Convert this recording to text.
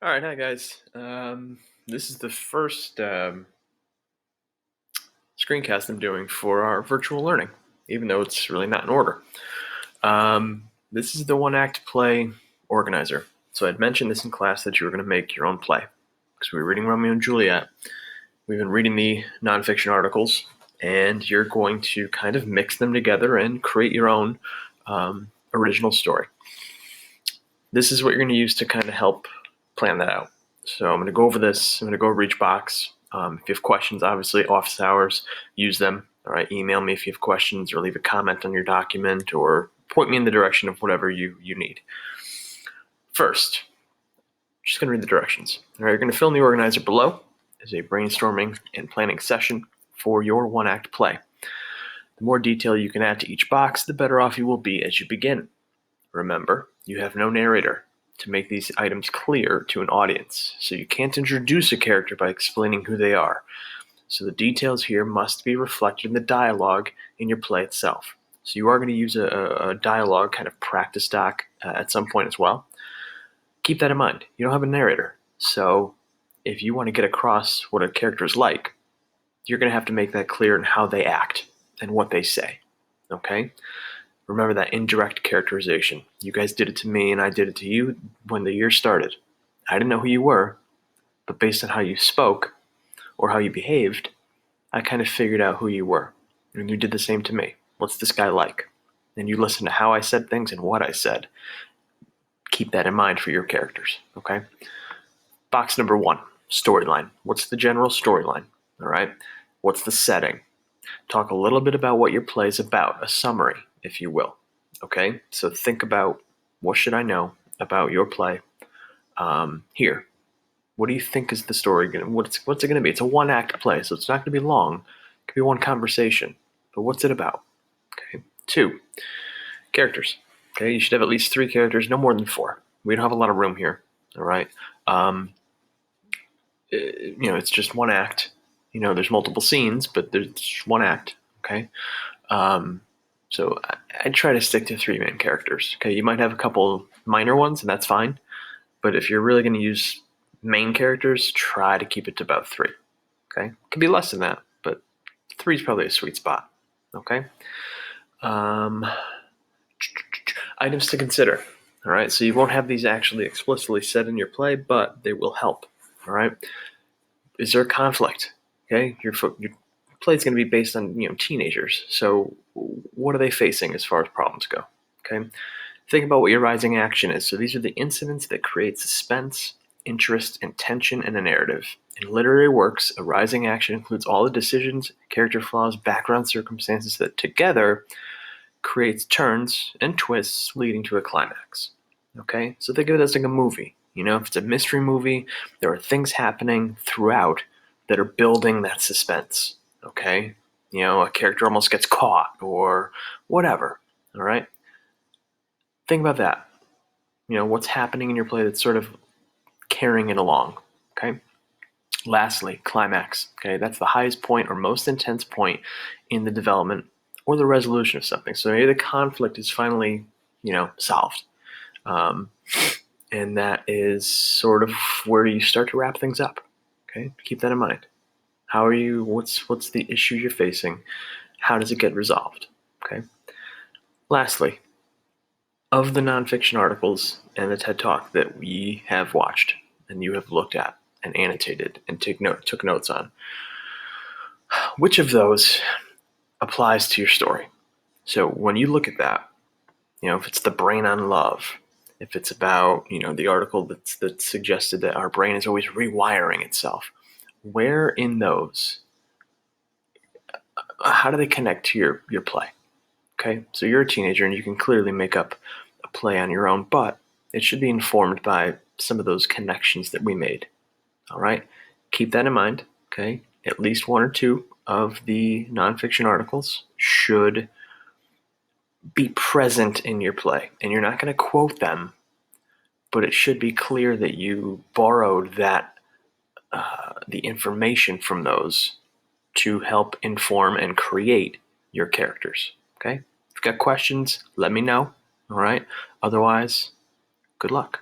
All right, hi guys. This is the first screencast I'm doing for our virtual learning, even though it's really not in order. This is the one act play organizer. So I'd mentioned this in class that you were going to make your own play because we were reading Romeo and Juliet. We've been reading the nonfiction articles, and you're going to kind of mix them together and create your own original story. This is what you're going to use to kind of help plan that out. So I'm going to go over this. I'm going to go over each box. If you have questions, obviously, office hours, use them. All right, email me if you have questions or leave a comment on your document or point me in the direction of whatever you need. First, just going to read the directions. All right, you're going to fill in the organizer below as a brainstorming and planning session for your one-act play. The more detail you can add to each box, the better off you will be as you begin. Remember, you have no narrator to make these items clear to an audience, so you can't introduce a character by explaining who they are. So the details here must be reflected in the dialogue in your play itself. So you are going to use a dialogue kind of practice doc at some point as well. Keep that in mind. You don't have a narrator, so if you want to get across what a character is like, you're going to have to make that clear in how they act and what they say. Okay? Remember that indirect characterization. You guys did it to me and I did it to you when the year started. I didn't know who you were, but based on how you spoke or how you behaved, I kind of figured out who you were. And you did the same to me. What's this guy like? And you listened to how I said things and what I said. Keep that in mind for your characters, okay? Box number 1, storyline. What's the general storyline? All right? What's the setting? Talk a little bit about what your play is about, a summary, if you will. Okay, so think about what should I know about your play here. What do you think is the story going to, what's it going to be? It's a one-act play, so it's not going to be long. It could be one conversation, but what's it about? Okay, 2, characters. Okay, you should have at least 3 characters, no more than 4. We don't have a lot of room here, all right? It's just one act. There's multiple scenes, but there's one act, okay? So I try to stick to 3 main characters. Okay, you might have a couple minor ones, and that's fine. But if you're really going to use main characters, try to keep it to about 3. Okay, it could be less than that, but 3 is probably a sweet spot. Okay. Items to consider. All right, so you won't have these actually explicitly said in your play, but they will help. All right. Is there a conflict? Okay, your play is going to be based on teenagers. So what are they facing as far as problems go? Okay, think about what your rising action is. So these are the incidents that create suspense, interest, and tension in a narrative. In literary works, a rising action includes all the decisions, character flaws, background circumstances that together creates turns and twists leading to a climax. Okay, so think of it as like a movie. If it's a mystery movie, there are things happening throughout that are building that suspense. Okay, a character almost gets caught or whatever. All right, think about that. What's happening in your play that's sort of carrying it along. Okay. Lastly, climax. Okay, that's the highest point or most intense point in the development or the resolution of something. So maybe the conflict is finally, solved. And that is sort of where you start to wrap things up. Okay, keep that in mind. How are you? What's the issue you're facing? How does it get resolved? Okay. Lastly, of the nonfiction articles and the TED Talk that we have watched and you have looked at and annotated and took notes on, which of those applies to your story? So when you look at that, if it's the brain on love, if it's about, the article that suggested that our brain is always rewiring itself, where in those, how do they connect to your play? Okay, so you're a teenager and you can clearly make up a play on your own, but it should be informed by some of those connections that we made. All right, keep that in mind. Okay, at least 1 or 2 of the nonfiction articles should be present in your play, and you're not going to quote them, but it should be clear that you borrowed that the information from those to help inform and create your characters. Okay, if you've got questions, let me know. All right, otherwise, good luck.